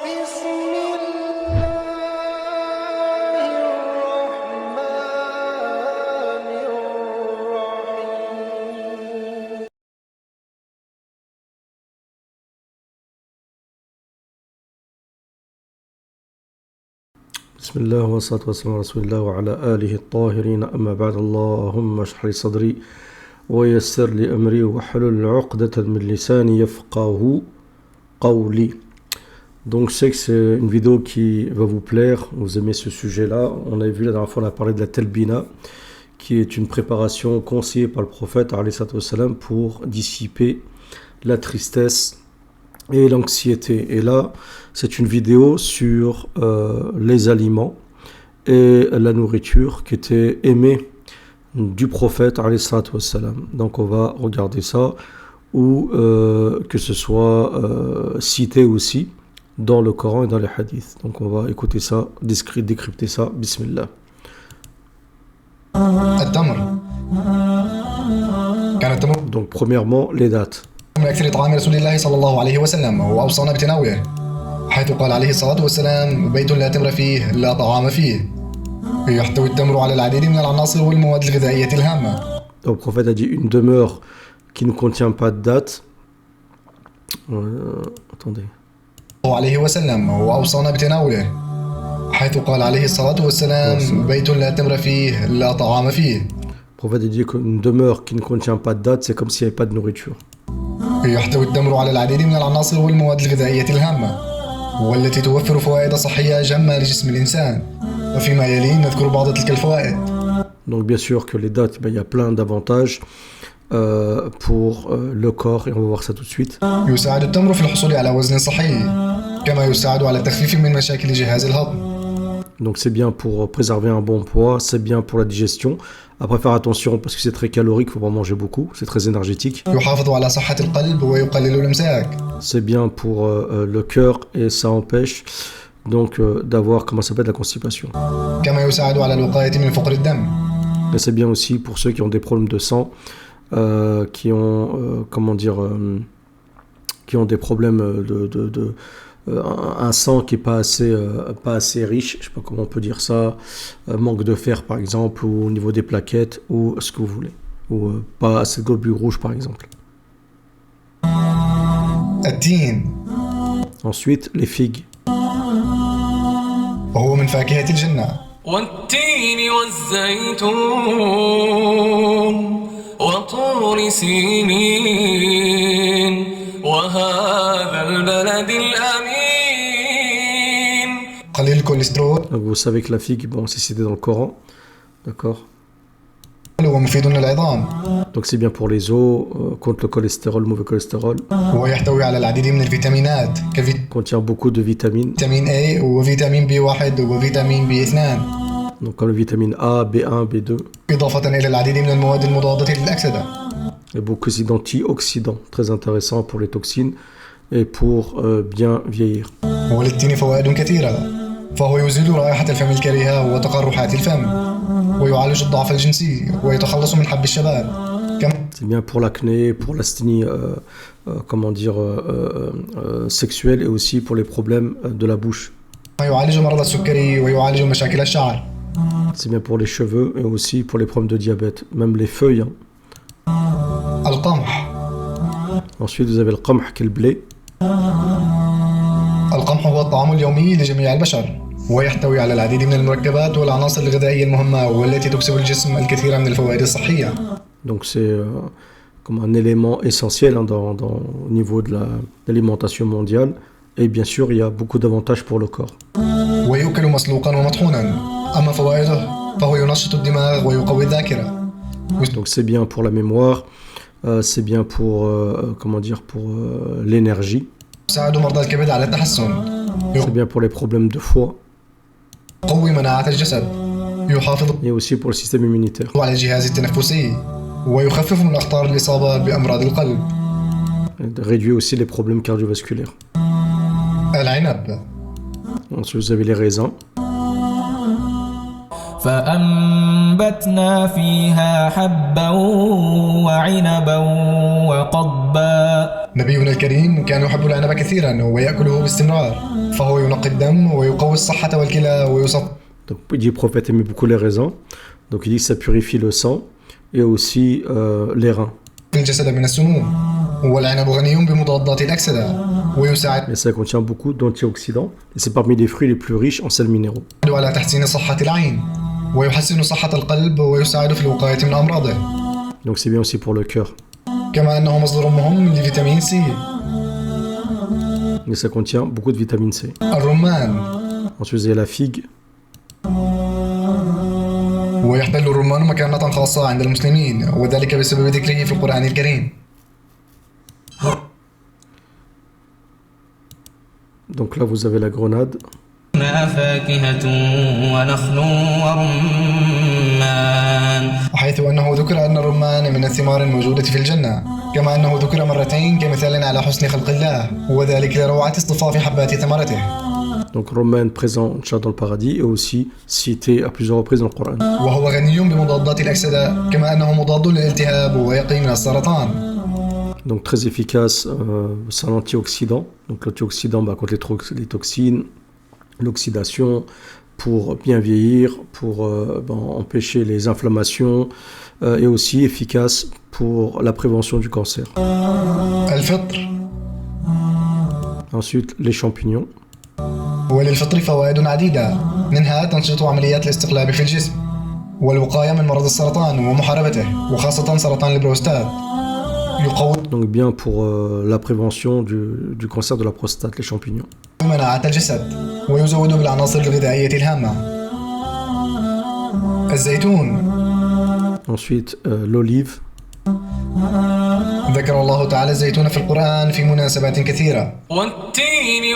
بسم الله الرحمن الرحيم. بسم الله والصلاة والسلام على رسول الله وعلى آله الطاهرين أما بعد اللهم اشرح لي صدري ويسر لي أمري واحلل عقدة من لساني يفقهوا قولي. Donc je sais que c'est une vidéo qui va vous plaire, vous aimez ce sujet-là. On a vu la dernière fois, on a parlé de la telbina, qui est une préparation conseillée par le prophète alayhi salatu wassalam pour dissiper la tristesse et l'anxiété. Et là, c'est une vidéo sur les aliments et la nourriture qui était aimée du prophète alayhi salatu wassalam. Donc on va regarder ça, ou que ce soit cité aussi dans le Coran et dans les hadiths. Donc on va écouter ça, décrypter ça. Bismillah. Donc premièrement, les dates. من أكثر طعام رسول الله صلى الله عليه وسلم وأوصانا بتناوله حيث قال عليه الصلاة والسلام بيت لا تمر فيه لا طعام فيه يحتوي التمر على العديد من العناصر والمواد الغذائية الهامة. Donc, le prophète a dit une demeure qui ne contient pas de date. Attendez. عليه وسلم وأوصانا بتناوله حيث قال عليه الصلاة والسلام بيت لا تمر فيه لا طعام فيه. Le prophète a dit qu'une demeure qui ne contient pas de date, c'est comme s'il n'y avait pas de nourriture. يحتوي التمر على العديد من العناصر والمواد الغذائية الهامة والتي توفر فوائد صحية جمة لجسم الإنسان. وفيما يلي نذكر بعض تلك الفوائد. Donc bien sûr que les dates, il y a plein d'avantages pour le corps et on va voir ça tout de suite. يساعد التمر في الحصول على وزن صحي كما يساعد على التخفيف من مشاكل جهاز الهضم. Donc c'est bien pour préserver un bon poids, c'est bien pour la digestion. Après faire attention parce que c'est très calorique, il faut pas manger beaucoup, c'est très énergétique. يحافظ على صحة القلب ويقلل الإمساك. C'est bien pour le cœur et ça empêche donc d'avoir, comment ça s'appelle, la constipation. كما يساعد على الوقاية من فقر الدم. Et c'est bien aussi pour ceux qui ont des problèmes de sang, qui ont qui ont des problèmes un sang qui est pas assez riche, je sais pas comment on peut dire ça, manque de fer par exemple, ou au niveau des plaquettes, ou ce que vous voulez, ou pas assez de globules rouges par exemple. التين. Ensuite, les figues. وهو من فاكهة الجنة. والتين والزيتون وطور سينين وهذا البلد الأمين. قليل الكوليسترول. Donc vous savez que la figue, bon, c'est cité dans le Coran, d'accord. ومفيد للعظام. Donc c'est bien pour les os, contre le cholestérol, le mauvais cholestérol. ويحتوي على العديد من الفيتامينات Contient beaucoup de vitamines. فيتامين A وفيتامين B1 وفيتامين B2. Donc comme la vitamine A, B1, B2. إضافة إلى العديد من المواد المضادة للأكسدة. Et beaucoup d'antioxydants, très intéressants pour les toxines et pour bien vieillir. وللتين فوائد كثيرة فهو يزيل رائحة الفم الكريهة وتقرحات الفم ويعالج الضعف الجنسي ويتخلص من حب الشباب. C'est bien pour l'acné, pour l'asthénie sexuelle et aussi pour les problèmes de la bouche. يعالج مرض السكري ويعالج مشاكل الشعر. C'est bien pour les cheveux et aussi pour les problèmes de diabète, même les feuilles. القمح. Ensuite, vous avez le qamh qui est le blé. القمح هو الطعام اليومي لجميع البشر ويحتوي على العديد من المركبات والعناصر الغذائية المهمة والتي تكسب الجسم الكثير من الفوائد الصحية. Donc c'est comme un élément essentiel au niveau de l'alimentation mondiale. Et bien sûr, il y a beaucoup d'avantages pour le corps. ويؤكل مسلوقا ومطحونا. أما فوائده فهو ينشط الدماغ ويقوي الذاكرة. Donc c'est bien pour la mémoire, c'est bien pour l'énergie. يساعد مرضى الكبد على التحسن. C'est bien pour les problèmes de foie. يقوي مناعة الجسد. يحافظ Et aussi pour le système immunitaire. على الجهاز التنفسي ويخفف من أخطار الإصابة بأمراض القلب. Réduit aussi les problèmes cardiovasculaires. العنب. Ensuite, vous avez les raisins. فأنبتنا فيها حبا وعنبا وقضبا. نبينا الكريم كان يحب العنب كثيرا ويأكله باستمرار فهو ينقي الدم ويقوي الصحة والكلى ويصف. Donc il dit le prophète aimait beaucoup les raisins, donc il dit que ça purifie le sang et aussi les reins. الجسد من السموم والعنب غني بمضادات الأكسدة ويساعد Et ça contient beaucoup d'antioxydants et c'est parmi les fruits les plus riches en sels minéraux. على تحسين صحة العين ويحسن صحة القلب ويساعد في الوقاية من أمراضه. Donc c'est bien aussi pour le cœur. كما أنه مصدر مهم لفيتامين سي. Et ça contient beaucoup de vitamine C. الرمان Ensuite il y a la figue. ويحتل الرمان مكانة خاصة عند المسلمين وذلك بسبب ذكره في القرآن الكريم. Donc là vous avez la grenade. فاكهة ونخل ورمان. حيث أنه ذكر أن الرمان من الثمار الموجودة في الجنة كما أنه ذكر مرتين كمثال على حسن خلق الله وذلك لروعة اصطفاف حبات ثمرته. Donc romaine présent dans le paradis et aussi cité à plusieurs reprises dans le Coran. وهو غني بمضادات الأكسدة كما أنه مضاد للالتهاب ويقي من السرطان. Donc très efficace, c'est un antioxydant. Donc l'antioxydant contre les toxines, l'oxydation, pour bien vieillir, pour empêcher les inflammations et aussi efficace pour la prévention du cancer. الفطر. Ensuite les champignons. وللفطر فوائد عديدة منها تنشيط عمليات الاستقلاب في الجسم والوقاية من مرض السرطان ومحاربته وخاصة سرطان البروستات. Donc bien pour la prévention du cancer de la prostate, les champignons. مناعة الجسد ويزود بالعناصر الغذائية الهامة. الزيتون. Ensuite l'olive. ذكر الله تعالى الزيتون في القرآن في مناسبات كثيرة. والتين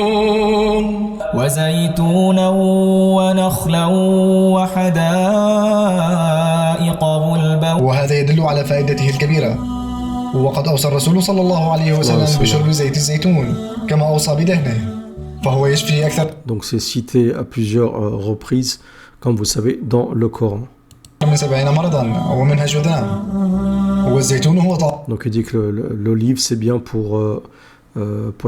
والزيتون وزيتونا ونخلا وحدائق غلبا. وهذا يدل على فائدته الكبيرة وقد أوصى الرسول صلى الله عليه وسلم بشرب زيت الزيتون كما أوصى بدهنه فهو يشفي أكثر. Donc c'est cité à plusieurs reprises, comme vous savez, dans le Coran. من 70 مرضا ومنها جذام والزيتون هو طعام. Donc il dit que l'olive c'est bien pour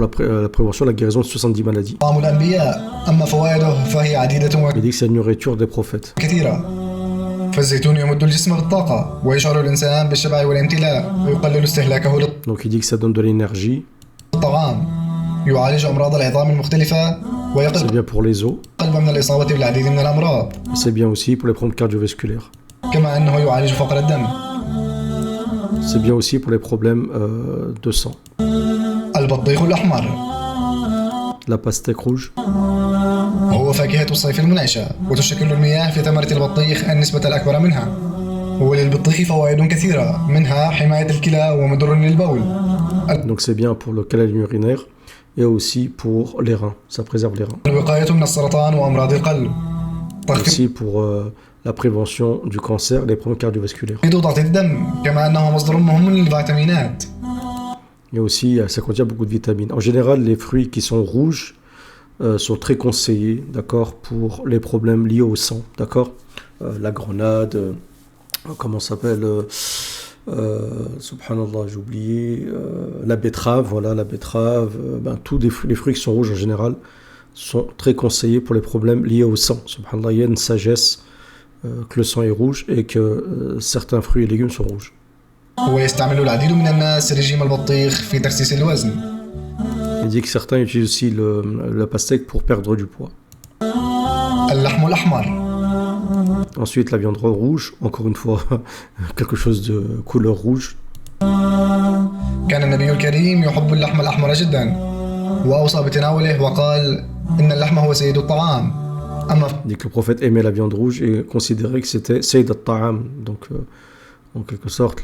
la prévention, la guérison de 70 maladies. طعام الأنبياء أما فوائده فهي عديدة Il dit que c'est la nourriture des prophètes. وكثيرة. فالزيتون يمد الجسم بالطاقة ويشعر الإنسان بالشبع والامتلاء ويقلل استهلاكه Donc il dit que ça donne de l'énergie. للطعام يعالج أمراض العظام المختلفة C'est ويقلل bien pour les os. القلب من الإصابة بالعديد من الأمراض C'est bien aussi pour les problèmes cardiovasculaires. كما أنه يعالج فقر الدم. C'est bien aussi pour les problèmes de sang. البطيخ الأحمر La pastèque rouge. هو فاكهة الصيف المنعشة وتشكل المياه في ثمرة البطيخ النسبة الأكبر منها. وللبطيخ فوائد كثيرة منها حماية الكلى ومضر للبول. Donc c'est bien pour le canal urinaire et aussi pour les reins. Ça préserve les reins. الوقاية من السرطان وأمراض القلب. Aussi pour la prévention du cancer et des problèmes cardiovasculaires. تزيد ضغط الدم كما أنه مصدر مهم للفيتامينات. Et aussi, ça contient beaucoup de vitamines. En général, les fruits qui sont rouges sont très conseillés, d'accord, pour les problèmes liés au sang, d'accord. La grenade, comment ça s'appelle subhanallah, j'ai oublié. La betterave, voilà, la betterave. Tous les fruits qui sont rouges en général sont très conseillés pour les problèmes liés au sang. Subhanallah, il y a une sagesse que le sang est rouge et que certains fruits et légumes sont rouges. ويستعمل العديد من الناس رجيم البطيخ في تخسيس الوزن. Il dit que certains utilisent aussi la pastèque pour perdre du poids. اللحم الأحمر. Ensuite, la viande rouge, encore une fois, quelque chose de couleur rouge. كان النبي الكريم يحب اللحم الأحمر جدا وأوصى بتناوله وقال إن اللحم هو سيد الطعام. أما Il dit que le prophète aimait la viande rouge et considérait que c'était Sayyid al-Ta'am, donc en quelque sorte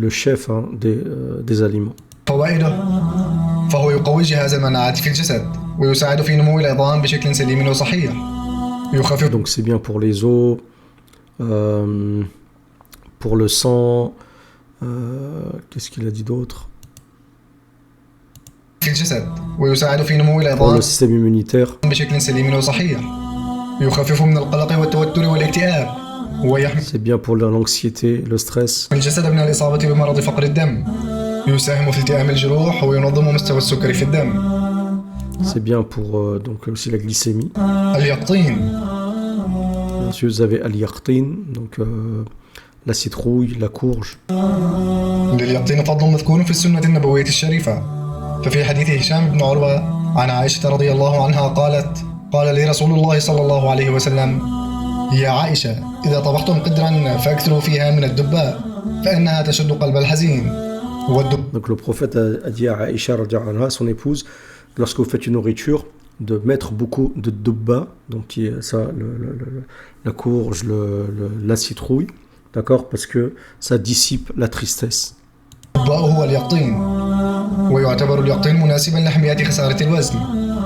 le chef des aliments. فوائده فهو يقوي جهاز المناعة في الجسد ويساعد في نمو العظام بشكل سليم وصحيح. يخفف Donc c'est bien pour les os, pour le sang, qu'est-ce qu'il a dit d'autre? في الجسد ويساعد في نمو Pour العظام le système immunitaire. بشكل سليم وصحيح. يخفف من القلق والتوتر والاكتئاب ويحمي C'est bien pour l'anxiété, le stress. الجسد من الإصابة بمرض فقر الدم. يساهم في التئام الجروح وينظم مستوى السكر في الدم. C'est bien pour donc aussi la glycémie. اليقطين Ensuite, vous avez al-yaqtin, donc la citrouille, la courge. لليقطين فضل مذكور في السنة النبوية الشريفة. ففي حديث هشام بن عروة عن عائشة رضي الله عنها قالت: قال لي رسول الله صلى الله عليه وسلم: يا عائشة، إذا طبختم قدرا فاكثروا فيها من الدباء فإنها تشد قلب الحزين. Donc le prophète a dit à Aïcha, son épouse, lorsque vous faites une nourriture, de mettre beaucoup de dubba, donc qui est ça, la courge, la citrouille, d'accord, parce que ça dissipe la tristesse. الدباء هو اليقطين، ويعتبر اليقطين مناسبا لحماية خسارة الوزن،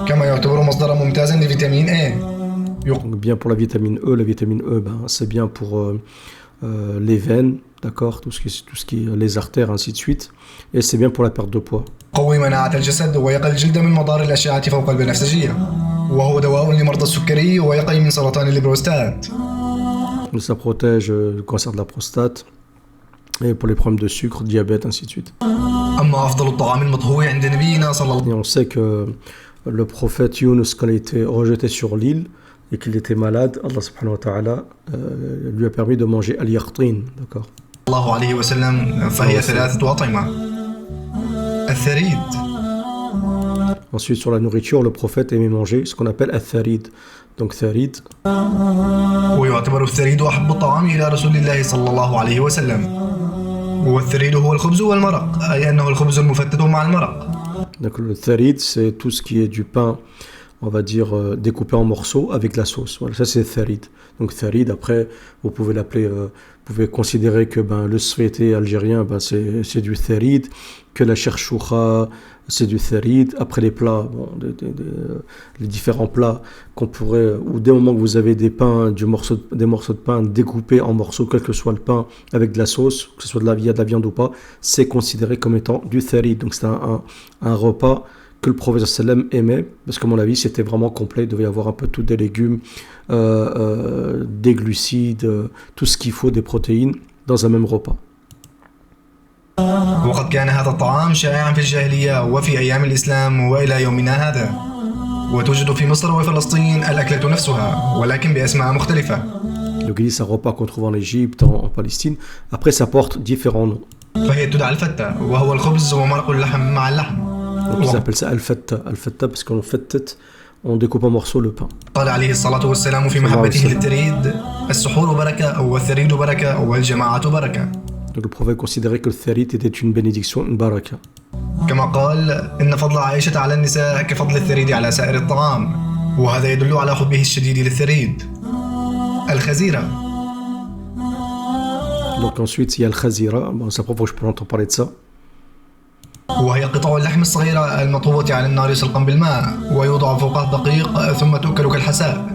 كما يعتبر مصدرا ممتازا لفيتامين A. Donc bien pour la vitamine E, ben, c'est bien pour les veines, d'accord, tout ce qui les artères, ainsi de suite, et c'est bien pour la perte de poids. قوي مناعة الجسد ويقي الجلد من مضار الأشعة فوق البنفسجية، وهو دواء لمرضى السكري ويقي من سرطان البروستات. Ça protège le cancer de la prostate et pour les problèmes de sucre, diabète, ainsi de suite. أما أفضل الطعام المطهوي عند نبينا صلى الله. Et on sait que le prophète Yunus, quand il a été rejeté sur l'île et qu'il était malade, Allah subhanahu wa ta'ala lui a permis de manger al-yaqtin, d'accord. الله عليه وسلم فهي ثلاثة أطعمة. الثريد. Ensuite, sur la nourriture, le prophète aimait manger ce qu'on appelle al-tharid. Donc tharid. ويعتبر الثريد أحب الطعام إلى رسول الله صلى الله عليه وسلم. والثريد هو الخبز والمرق، أي أنه الخبز المفتت مع المرق. Donc le tharid, c'est tout ce qui est du pain, on va dire découpé en morceaux avec la sauce. Voilà, ça c'est tharid. Donc tharid, après, vous pouvez l'appeler, vous pouvez considérer que le sfeté algérien, c'est du tharid, que la cherchoucha, c'est du tharid. Après les plats, les différents plats qu'on pourrait, ou dès le moment que vous avez des pains, des morceaux de pain découpés en morceaux, quel que soit le pain, avec de la sauce, que ce soit de la viande ou pas, c'est considéré comme étant du tharid. Donc c'est un repas que le prophète sallam aimait, parce que à mon avis c'était vraiment complet, il devait y avoir un peu tout, des légumes, des glucides, tout ce qu'il faut, des protéines, dans un même repas. وقد كان هذا الطعام شائعا في الجاهلية وفي أيام الإسلام وإلى يومنا هذا. وتوجد في مصر وفلسطين الأكلة نفسها ولكن بأسماء مختلفة. Donc c'est un repas qu'on trouve en Égypte, en Palestine. Après ça porte différents noms. فهي تدعى الفتة وهو الخبز ومرق اللحم مع اللحم. Donc ils appellent ça al-fatta parce qu'on fait, on découpe en morceaux le pain. قال عليه الصلاة والسلام في محبته للثريد: السحور بركة والثريد بركة والجماعة بركة. Donc le prophète considérait que le tharid était une bénédiction, une baraka. كما قال: إن فضل عائشة على النساء كفضل الثريد على سائر الطعام، وهذا يدل على حبه الشديد للثريد. الخزيرة. Donc ensuite il y a le khazira, c'est pas pour que je peux entendre parler de ça. وهي قطع اللحم الصغيرة المطهوة على النار يسلقا بالماء ويوضع فوقها الدقيق ثم تؤكل كالحساء.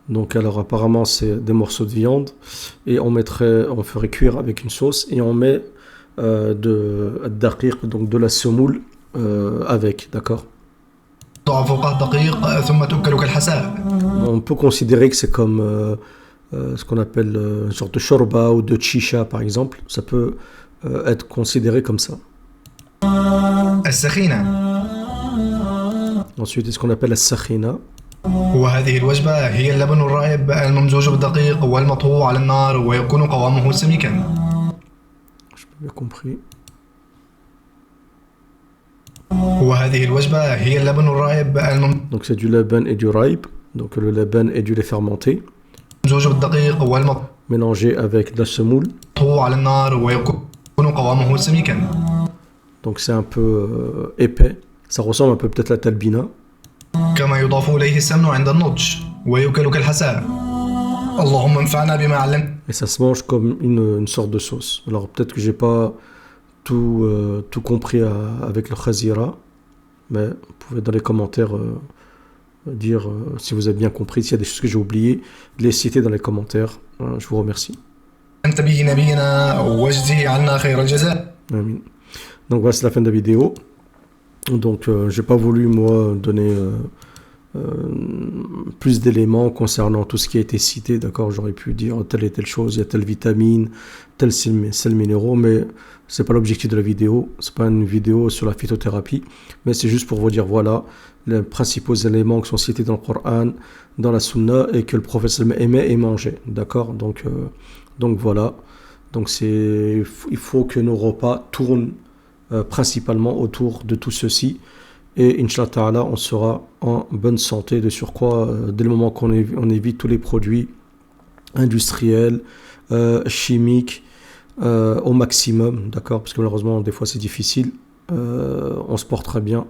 Donc alors apparemment c'est des morceaux de viande et on ferait cuire avec une sauce et on met de daqiq, donc de la semoule avec, d'accord. On peut considérer que c'est comme ce qu'on appelle une sorte de shorba ou de chicha par exemple, ça peut être considéré comme ça. Ensuite, c'est ce qu'on appelle la sakhina. وهذه الوجبة هي اللبن الرايب الممزوج بالدقيق والمطهو على النار ويكون قوامه سميكا. J'ai bien compris. وهذه الوجبة هي اللبن الرايب Donc c'est du laban et du raib. Donc le laban et du lait fermenté. ممزوج بالدقيق والمطهو mélangé avec de la semoule. على النار ويكون قوامه سميكا. Donc c'est un peu épais. Ça ressemble un peu peut-être à la talbina. كما يضاف إليه السمن عند النضج ويؤكل كالحساء. اللهم انفعنا بما علمتنا. Et ça se mange comme une sorte de sauce. Alors peut-être que j'ai pas tout compris avec le khazira, mais vous pouvez dans les commentaires dire si vous avez bien compris, s'il y a des choses que j'ai oubliées, les citer dans les commentaires. Je vous remercie. أنت به نبينا واجزه عنا خير الجزاء. Amin. Donc voilà, c'est la fin de la vidéo. Donc j'ai pas voulu moi donner plus d'éléments concernant tout ce qui a été cité, d'accord, j'aurais pu dire telle et telle chose, il y a telle vitamine, tel sel minéraux, mais c'est pas l'objectif de la vidéo, c'est pas une vidéo sur la phytothérapie, mais c'est juste pour vous dire, voilà, les principaux éléments qui sont cités dans le Coran, dans la Sunna, et que le prophète aimait et mangeait, d'accord, donc voilà, donc il faut que nos repas tournent principalement autour de tout ceci, et Inch'Allah Ta'ala, on sera en bonne santé de surcroît dès le moment qu'on évite tous les produits industriels, chimiques, au maximum, d'accord, parce que malheureusement des fois c'est difficile, on se portera bien,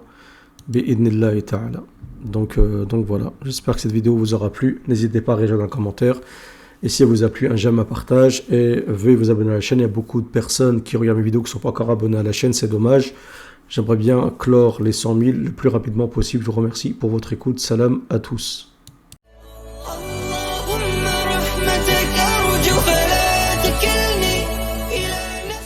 bi'idnillahi ta'ala. Donc voilà, j'espère que cette vidéo vous aura plu, n'hésitez pas à réagir dans les commentaires, et si elle vous a plu, un j'aime, un partage, et veuillez vous abonner à la chaîne. Il y a beaucoup de personnes qui regardent mes vidéos qui ne sont pas encore abonnées à la chaîne, c'est dommage. J'aimerais bien clore les 100 000 le plus rapidement possible. Je vous remercie pour votre écoute. Salam à tous.